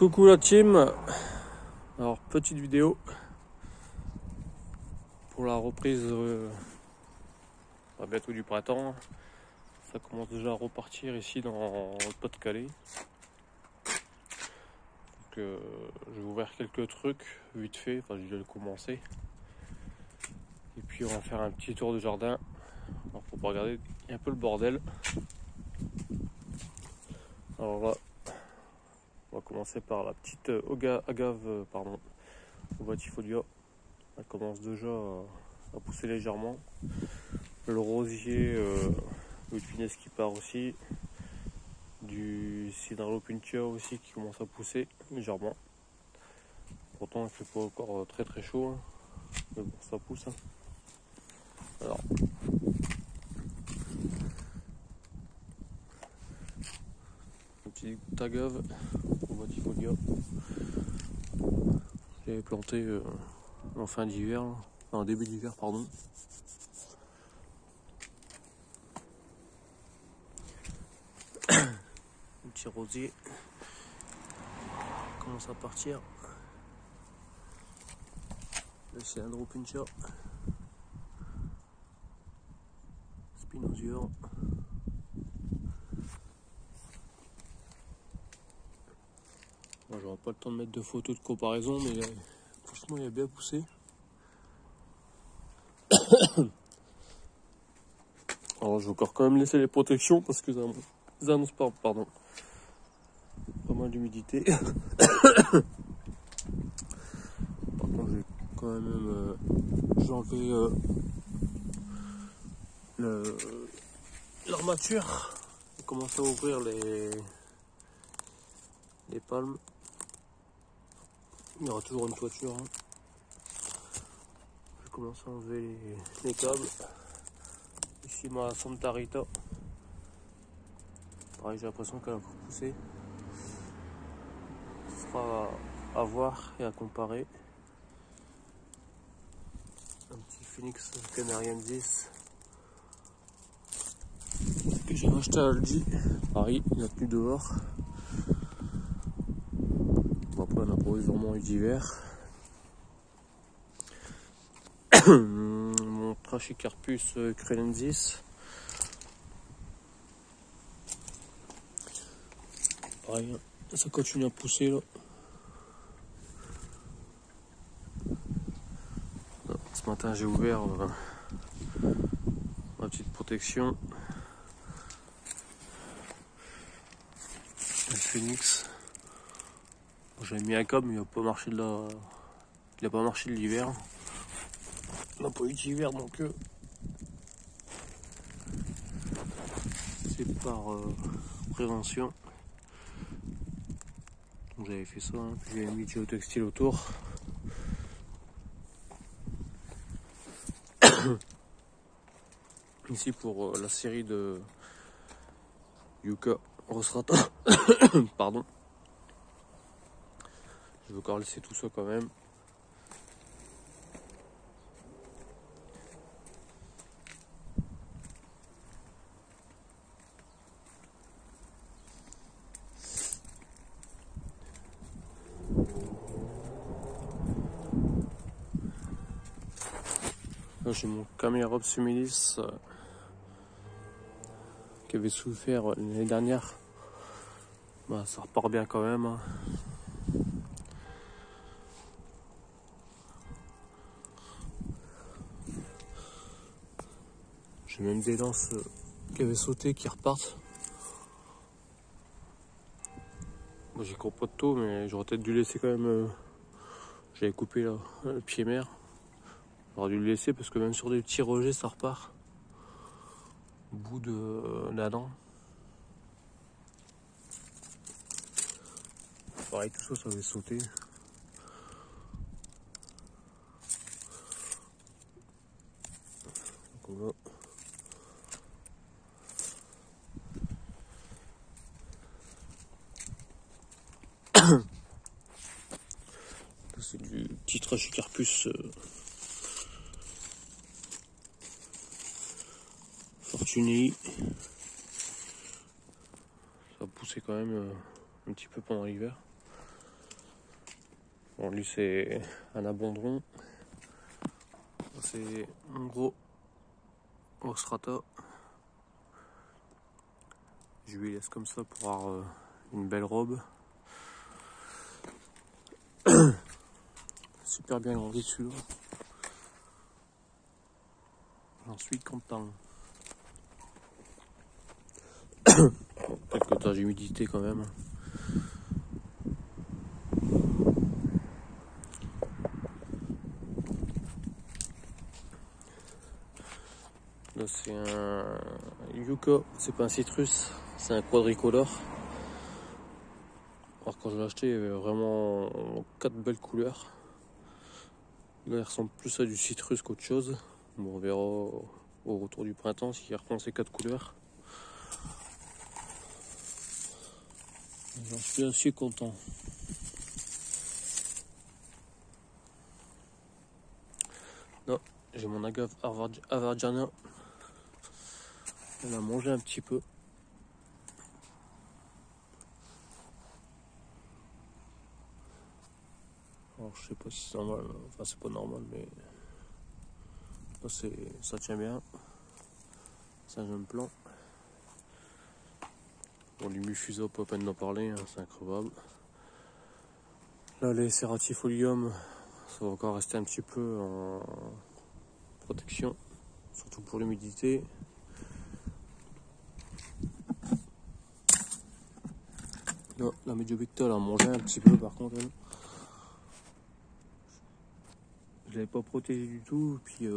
Coucou la team, alors petite vidéo pour la reprise bientôt du printemps. Ça commence déjà à repartir ici dans le Pas-de-Calais. Donc je vais vous faire quelques trucs vite fait, enfin j'ai déjà commencé. Et puis on va faire un petit tour de jardin. Alors pour pas regarder, il y a un peu le bordel. Alors là, on va commencer par la petite agave Obatifolia. Elle commence déjà à pousser légèrement. Le rosier, le finesse qui part aussi. Du Cidralopuntia aussi qui commence à pousser légèrement. Pourtant il ne fait pas encore très très chaud, hein. Mais bon, ça pousse, hein. Alors, un petit agave Obatifolia. J'avais planté en fin d'hiver, en début d'hiver pardon. Un petit rosier commence à partir. Le Cidralopuntia, Spinosior. Bon, j'aurai pas le temps de mettre de photos de comparaison, mais franchement il a bien poussé. Alors je vais encore quand même laisser les protections parce que ça annonce pas mal d'humidité. Par contre j'ai quand même j'ai enlevé l'armature. J'ai commencé à ouvrir les palmes. Il y aura toujours une toiture, hein. Je commence à enlever les câbles. Ici ma Santa Rita. Pareil, j'ai l'impression qu'elle a encore poussé. Ce sera à voir et à comparer. Un petit Phoenix Canariensis que j'ai acheté à Aldi. Pareil, il n'a plus dehors. Bon, après, on a provisoirement eu d'hiver. Mon Trachycarpus crelensis. Pareil, ça continue à pousser là. Ce matin j'ai ouvert ma petite protection. Le Phoenix. J'avais mis un câble mais il n'a pas marché de l'hiver. On n'a pas eu d'hiver donc c'est par prévention. Donc j'avais fait ça, hein. Puis j'avais mis du géotextile autour. Ici pour la série de Yucca Rosrata. Pardon. Je vais encore laisser tout ça quand même. Là j'ai mon Camérops humilis qui avait souffert l'année dernière. Bah, ça repart bien quand même, hein. J'ai même des lances qui avaient sauté qui repartent. Moi j'y crois pas de tôt, mais j'aurais peut-être dû laisser quand même. J'avais coupé là, le pied mère. J'aurais dû le laisser parce que même sur des petits rejets ça repart. Au bout d'un an. Pareil, tout ça, ça avait sauté. Donc on va... C'est du petit Trachycarpus Fortuny. Ça a poussé quand même un petit peu pendant l'hiver. Bon, lui c'est un abandon. C'est mon gros Ostrata. Je lui laisse comme ça pour avoir une belle robe. Super bien grandi celui-là. J'en suis content. Quelques temps d'humidité quand même. Là c'est un Yucca, c'est pas un citrus, c'est un quadricolore. Alors quand je l'ai acheté, il y avait vraiment 4 belles couleurs. Là il ressemble plus à du citrus qu'autre chose. Bon, on verra au retour du printemps s'il reprend ces 4 couleurs. J'en suis assez content. Là, j'ai mon agave Avargiana. Elle a mangé un petit peu. Alors je sais pas si c'est normal, enfin c'est pas normal, mais là ça tient bien. C'est un jeune plan. Bon, du Mufusa, pas à peine d'en parler, hein, c'est incroyable. Là les Ceratifolium, ça va encore rester un petit peu en protection, surtout pour l'humidité. Là, la Mediobecta elle a mangé un petit peu par contre. Je l'avais pas protégé du tout, puis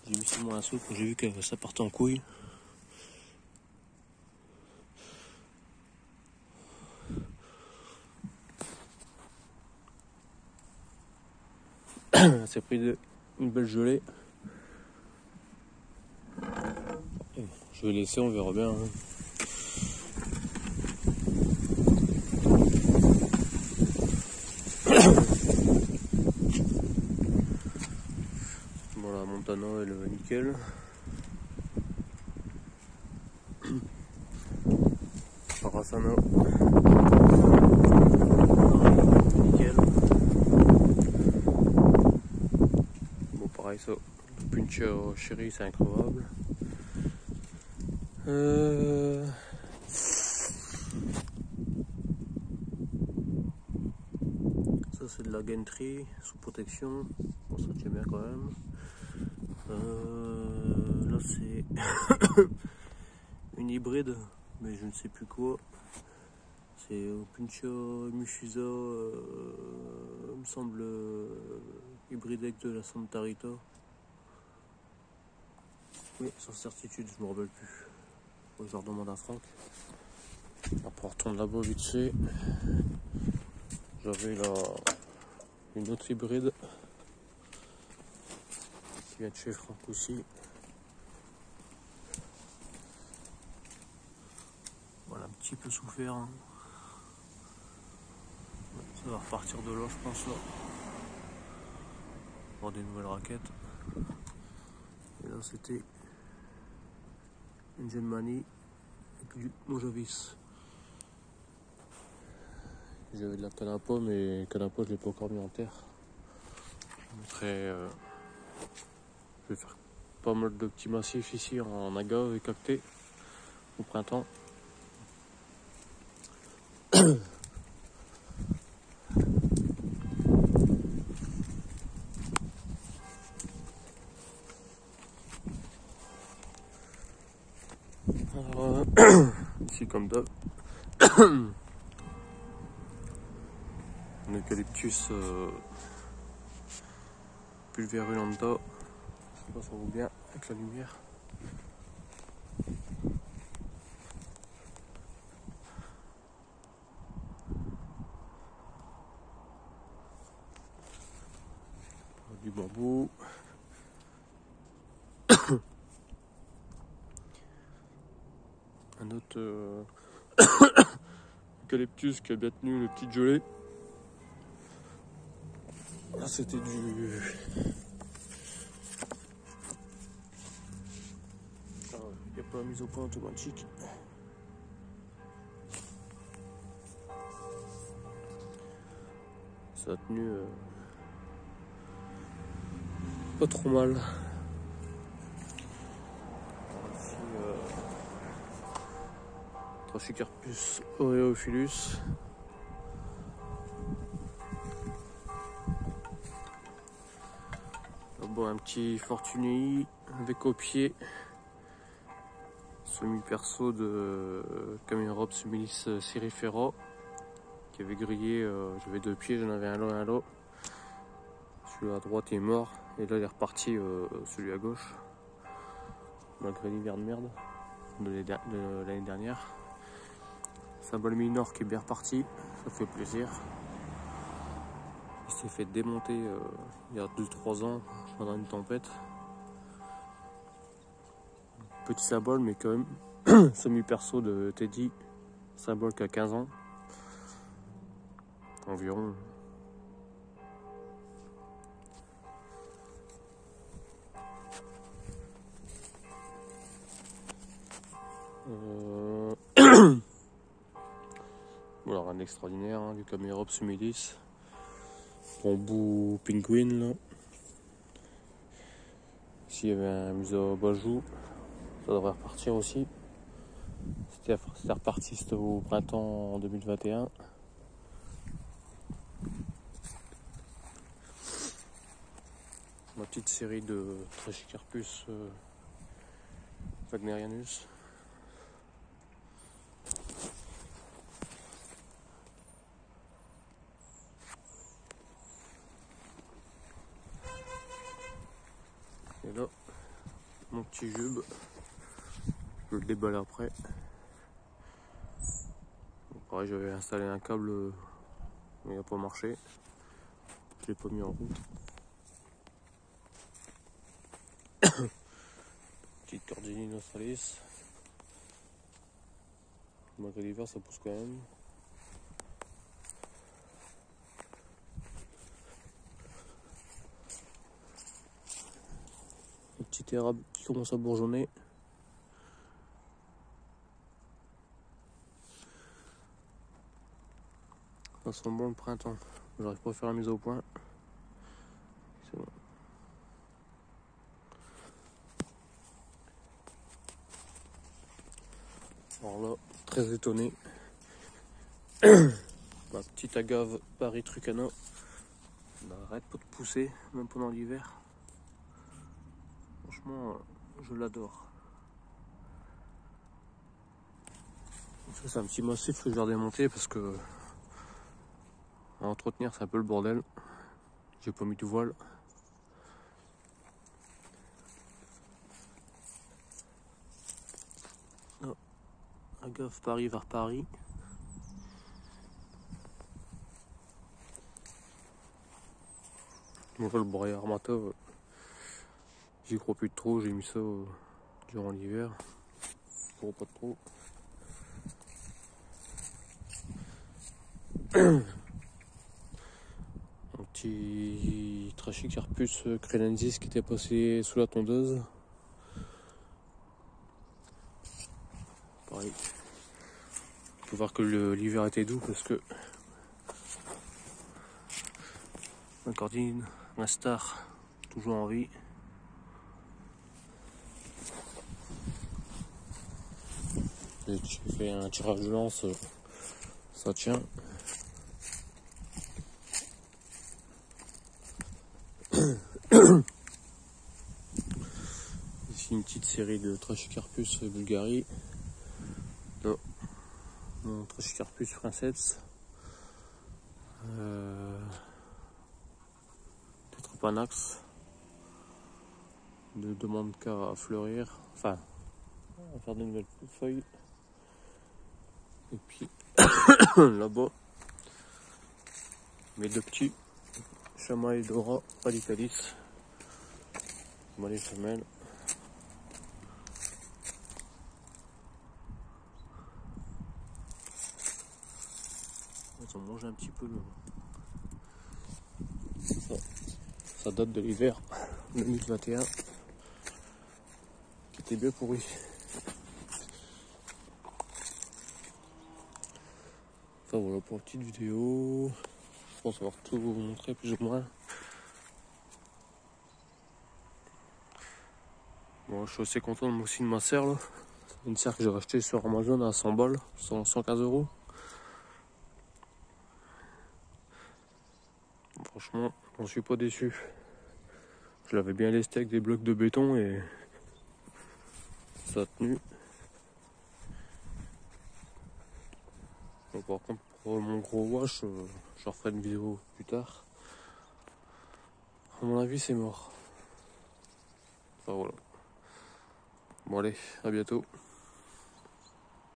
j'ai mis sur mon assaut quand j'ai vu que ça partait en couille. C'est pris une belle gelée. Je vais laisser, on verra bien. Hein. Bon, la Montana elle est nickel. Parasana. Nickel. Bon pareil ça. Le Puncher chéri c'est incroyable. Ça c'est de la Gentry sous protection. Bon ça tient bien quand même. Là c'est une hybride, mais je ne sais plus quoi. C'est Puncha Mufusa, il me semble hybride avec de la Santa Rita. Oui, sans certitude, je me rappelle plus. Faut que je leur demande à Franck. Après on retourne là-bas vite fait. J'avais là une autre hybride qui vient de chez Franck aussi. Voilà, un petit peu souffert. Hein. Ça va repartir de là, je pense là. Pour des nouvelles raquettes. Et là c'était une Genmani avec du Mojovis. J'avais de la canne à pomme, mais canne à pomme je l'ai pas encore mis en terre. Je vais faire pas mal de petits massifs ici en agave et cacté au printemps. Alors, ici comme d'hab, un eucalyptus pulverulenta. Je sais pas si on voit bien avec la lumière. Du bambou. Un autre eucalyptus qui a bien tenu le petit gelé. Là c'était du... Il n'y a pas la mise au point automatique. Ça a tenu pas trop mal. Ici, Trachycarpus aureophilus. Bon, un petit Fortuny avec au pied. Semi-perso de Camionrops humilis cirifera qui avait grillé. J'avais 2 pieds, j'en avais un là et un là. Celui à droite est mort et là il est reparti celui à gauche. Malgré l'hiver de merde de l'année dernière. Symbole minor qui est bien reparti, ça fait plaisir. Il s'est fait démonter il y a 2-3 ans pendant une tempête. Petit symbole mais quand même semi-perso de Teddy, symbole qui a 15 ans environ. Bon, alors rien d'extraordinaire, hein, du Camionrops humilis. Bambou penguin là. Ici il y avait un museau bajou, ça devrait repartir aussi. C'était reparti, c'était au printemps en 2021. Ma petite série de Trachycarpus wagnerianus. Et là, mon petit jube, je le déballe après. Donc pareil, j'avais installé un câble, mais il n'a pas marché. Je l'ai pas mis en route. Petite Cordini australis. Malgré l'hiver, ça pousse quand même. Un petit érable qui commence à bourgeonner. Ça sent bon le printemps. J'arrive pas à faire la mise au point. C'est bon. Alors là, très étonné. Ma petite agave Paris Trucana n'arrête pas de pousser, même pendant l'hiver. Franchement, je l'adore. Ça, c'est un petit massif que je vais redémonter parce que à entretenir, c'est un peu le bordel. J'ai pas mis de voile. Oh, agave Paris vers Paris. Bon, le broyeur Armata, j'y crois plus de trop. J'ai mis ça durant l'hiver. Je crois pas de trop. Un petit Trachycarpus crenensis qui était passé sous la tondeuse. Pareil. On peut voir que l'hiver était doux parce que un cordine, un star, toujours en vie. J'ai fait un tirage de lance, ça tient. Ici une petite série de Trachycarpus Bulgarie. Là, mon Trachycarpus princeps. Tetrapanax. Ne demande qu'à fleurir, enfin à faire de nouvelles feuilles. Et puis là-bas, mes 2 petits Chamae Dora palicalis. Moi les femelles. Ils ont mangé un petit peu ça date de l'hiver 2021 qui était bien pourri. Enfin voilà pour une petite vidéo. Je pense avoir tout vous montrer plus ou moins. Bon, je suis assez content aussi de ma serre là. Une serre que j'ai rachetée sur Amazon à 100 balles, 115 euros. Franchement, j'en suis pas déçu. Je l'avais bien lesté avec des blocs de béton et ça a tenu. Donc, par contre, pour mon gros wash, je referai une vidéo plus tard. À mon avis, c'est mort. Enfin voilà. Bon allez, à bientôt.